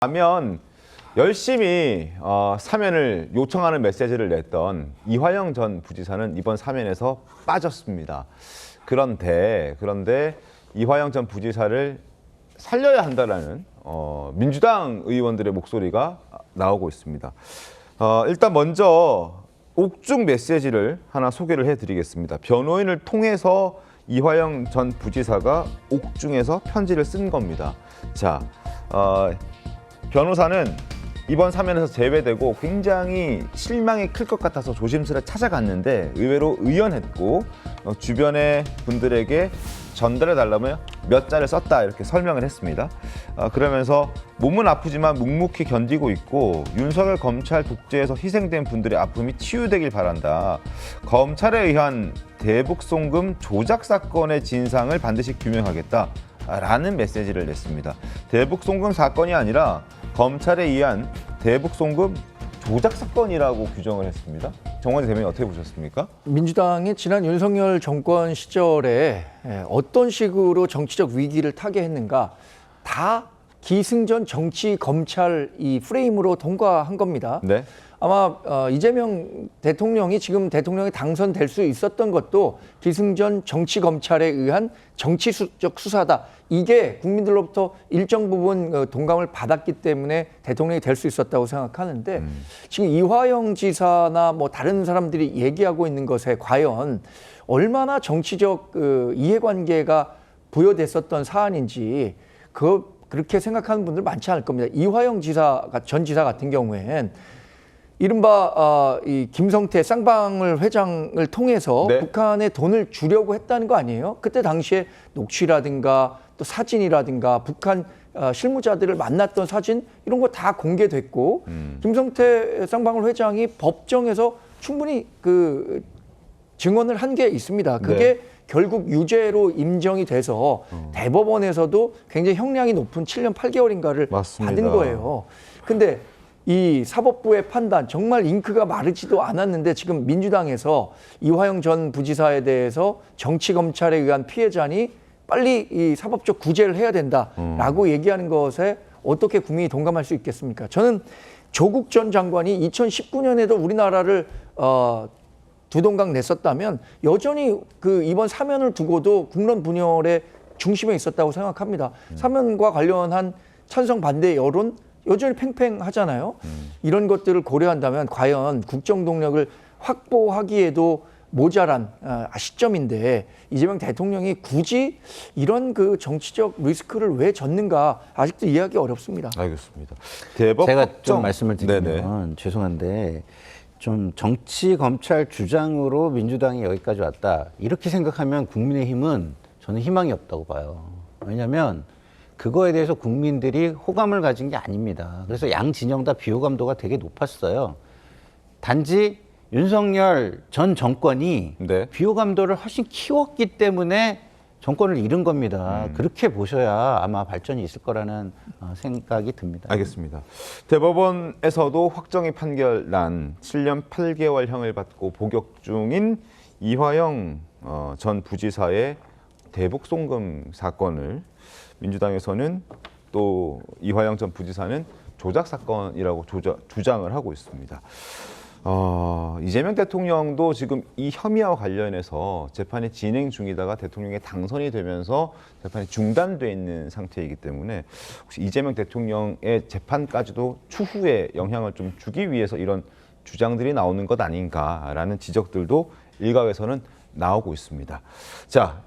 하면 열심히 사면을 요청하는 메시지를 냈던 이화영 전 부지사는 이번 사면에서 빠졌습니다. 그런데 이화영 전 부지사를 살려야 한다라는 민주당 의원들의 목소리가 나오고 있습니다. 일단 먼저 옥중 메시지를 하나 소개를 해드리겠습니다. 변호인을 통해서 이화영 전 부지사가 옥중에서 편지를 쓴 겁니다. 자, 변호사는 이번 사면에서 제외되고 굉장히 실망이 클 것 같아서 조심스레 찾아갔는데 의외로 의연했고 주변의 분들에게 전달해달라며 몇 자를 썼다 이렇게 설명을 했습니다. 그러면서 몸은 아프지만 묵묵히 견디고 있고 윤석열 검찰 독재에서 희생된 분들의 아픔이 치유되길 바란다. 검찰에 의한 대북 송금 조작 사건의 진상을 반드시 규명하겠다. 라는 메시지를 냈습니다. 대북 송금 사건이 아니라 검찰에 의한 대북 송금 조작 사건이라고 규정을 했습니다. 정원희 대변인 어떻게 보셨습니까? 민주당이 지난 윤석열 정권 시절에 어떤 식으로 정치적 위기를 타개했는가 다 기승전 정치 검찰 이 프레임으로 통과한 겁니다. 네. 아마 이재명 대통령이 지금 대통령이 당선될 수 있었던 것도 기승전 정치 검찰에 의한 정치적 수사다. 이게 국민들로부터 일정 부분 동감을 받았기 때문에 대통령이 될 수 있었다고 생각하는데 지금 이화영 지사나 뭐 다른 사람들이 얘기하고 있는 것에 과연 얼마나 정치적 이해관계가 부여됐었던 사안인지 그렇게 생각하는 분들 많지 않을 겁니다. 이화영 전 지사 같은 경우엔 이른바 이 김성태 쌍방울 회장을 통해서 네. 북한에 돈을 주려고 했다는 거 아니에요? 그때 당시에 녹취라든가 또 사진이라든가 북한 실무자들을 만났던 사진 이런 거 다 공개됐고 김성태 쌍방울 회장이 법정에서 충분히 그 증언을 한 게 있습니다. 그게 네. 결국 유죄로 인정이 돼서 대법원에서도 굉장히 형량이 높은 7년 8개월인가를 맞습니다. 받은 거예요. 근데 이 사법부의 판단 정말 잉크가 마르지도 않았는데 지금 민주당에서 이화영 전 부지사에 대해서 정치검찰에 의한 피해자니 빨리 이 사법적 구제를 해야 된다라고 얘기하는 것에 어떻게 국민이 동감할 수 있겠습니까? 저는 조국 전 장관이 2019년에도 우리나라를 두동강 냈었다면 여전히 그 이번 사면을 두고도 국론 분열의 중심에 있었다고 생각합니다. 사면과 관련한 찬성 반대 여론 여전히 팽팽하잖아요. 이런 것들을 고려한다면 과연 국정 동력을 확보하기에도 모자란 시점인데 이재명 대통령이 굳이 이런 그 정치적 리스크를 왜 졌는가 아직도 이해하기 어렵습니다. 알겠습니다. 제가 좀 말씀을 드리면 네네. 죄송한데 좀 정치 검찰 주장으로 민주당이 여기까지 왔다 이렇게 생각하면 국민의힘은 저는 희망이 없다고 봐요. 왜냐하면 그거에 대해서 국민들이 호감을 가진 게 아닙니다. 그래서 양 진영 다 비호감도가 되게 높았어요. 단지 윤석열 전 정권이 네. 비호감도를 훨씬 키웠기 때문에 정권을 잃은 겁니다. 그렇게 보셔야 아마 발전이 있을 거라는 생각이 듭니다. 알겠습니다. 대법원에서도 확정의 판결 난 7년 8개월형을 받고 복역 중인 이화영 전 부지사의 대북 송금 사건을 민주당에서는 또 이화영 전 부지사는 조작 사건이라고 주장을 하고 있습니다. 이재명 대통령도 지금 이 혐의와 관련해서 재판이 진행 중이다가 대통령이 당선이 되면서 재판이 중단돼 있는 상태이기 때문에 혹시 이재명 대통령의 재판까지도 추후에 영향을 좀 주기 위해서 이런 주장들이 나오는 것 아닌가라는 지적들도 일각에서는 나오고 있습니다. 자,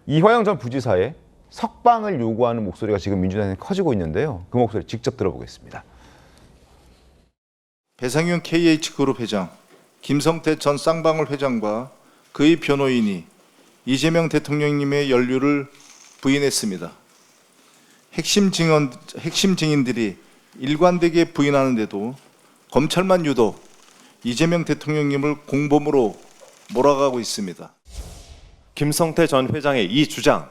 이화영 전 부지사의 석방을 요구하는 목소리가 지금 민주당에 커지고 있는데요. 그 목소리 직접 들어보겠습니다. 배상윤 KH그룹 회장, 김성태 전 쌍방울 회장과 그의 변호인이 이재명 대통령님의 연루를 부인했습니다. 핵심 증인들이 일관되게 부인하는데도 검찰만 유독 이재명 대통령님을 공범으로 몰아가고 있습니다. 김성태 전 회장의 이 주장,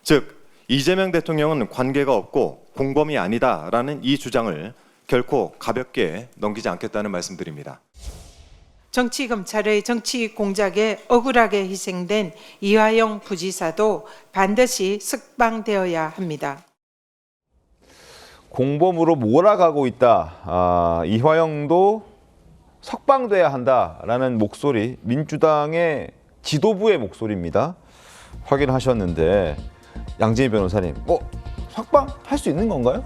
즉 이재명 대통령은 관계가 없고 공범이 아니다라는 이 주장을 결코 가볍게 넘기지 않겠다는 말씀드립니다. 정치검찰의 정치 공작에 억울하게 희생된 이화영 부지사도 반드시 석방되어야 합니다. 공범으로 몰아가고 있다. 이화영도 석방돼야 한다라는 목소리, 민주당의 지도부의 목소리입니다. 확인하셨는데 양진희 변호사님, 석방할 수 있는 건가요?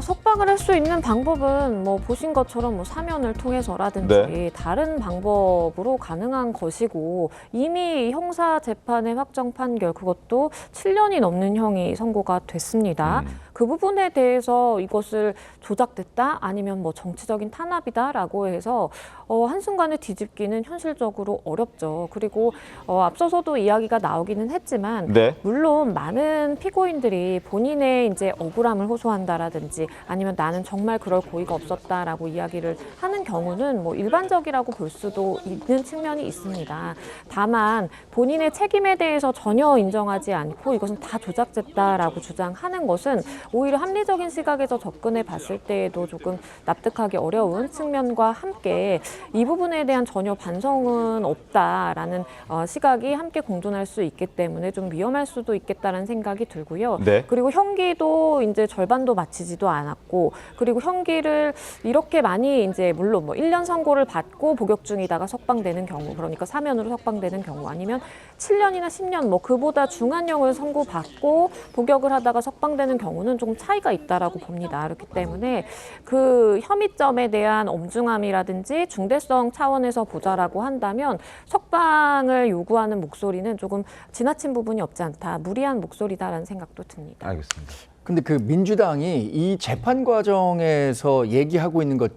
석방을 할 수 있는 방법은 뭐 보신 것처럼 뭐 사면을 통해서라든지 네. 다른 방법으로 가능한 것이고 이미 형사 재판의 확정 판결 그것도 7년이 넘는 형이 선고가 됐습니다. 그 부분에 대해서 이것을 조작됐다 아니면 뭐 정치적인 탄압이다라고 해서 한순간에 뒤집기는 현실적으로 어렵죠. 그리고 앞서서도 이야기가 나오기는 했지만 네. 물론 많은 피고인들이 본인의 이제 억울함을 호소한다라든지 아니면 나는 정말 그럴 고의가 없었다라고 이야기를 하는 경우는 뭐 일반적이라고 볼 수도 있는 측면이 있습니다. 다만 본인의 책임에 대해서 전혀 인정하지 않고 이것은 다 조작됐다라고 주장하는 것은 오히려 합리적인 시각에서 접근해 봤을 때에도 조금 납득하기 어려운 측면과 함께 이 부분에 대한 전혀 반성은 없다라는 시각이 함께 공존할 수 있기 때문에 좀 위험할 수도 있겠다는 생각이 들고요. 네. 그리고 형기도 이제 절반도 마치지도 않았고 그리고 형기를 이렇게 많이 이제 물론 뭐 1년 선고를 받고 복역 중이다가 석방되는 경우 그러니까 사면으로 석방되는 경우 아니면 7년이나 10년 뭐 그보다 중한형을 선고받고 복역을 하다가 석방되는 경우는 조금 차이가 있다라고 봅니다. 그렇기 때문에 그 혐의점에 대한 엄중함이라든지 중대성 차원에서 보자라고 한다면 석방을 요구하는 목소리는 조금 지나친 부분이 없지 않다. 무리한 목소리다라는 생각도 듭니다. 알겠습니다. 근데 그 민주당이 이 재판 과정에서 얘기하고 있는 것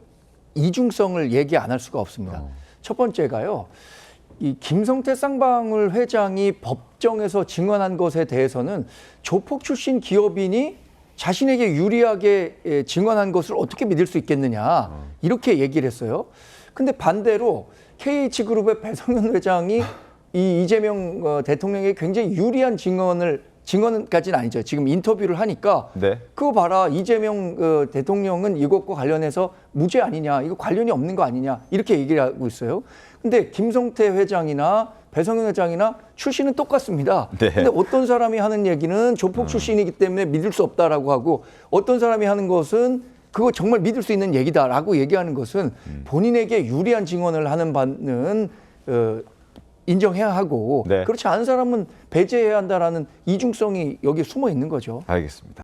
이중성을 얘기 안 할 수가 없습니다. 첫 번째가요. 이 김성태 쌍방울 회장이 법정에서 증언한 것에 대해서는 조폭 출신 기업인이 자신에게 유리하게 증언한 것을 어떻게 믿을 수 있겠느냐 이렇게 얘기를 했어요. 근데 반대로 KH그룹의 배성현 회장이 이 이재명 대통령에게 굉장히 유리한 증언까지는 아니죠. 지금 인터뷰를 하니까 네. 그거 봐라 이재명 대통령은 이것과 관련해서 무죄 아니냐 이거 관련이 없는 거 아니냐 이렇게 얘기를 하고 있어요. 근데 김성태 회장이나 배성현 회장이나 출신은 똑같습니다. 네. 근데 어떤 사람이 하는 얘기는 조폭 출신이기 때문에 믿을 수 없다라고 하고 어떤 사람이 하는 것은 그거 정말 믿을 수 있는 얘기다라고 얘기하는 것은 본인에게 유리한 증언을 하는 바는 인정해야 하고 네. 그렇지 않은 사람은 배제해야 한다라는 이중성이 여기에 숨어 있는 거죠. 알겠습니다.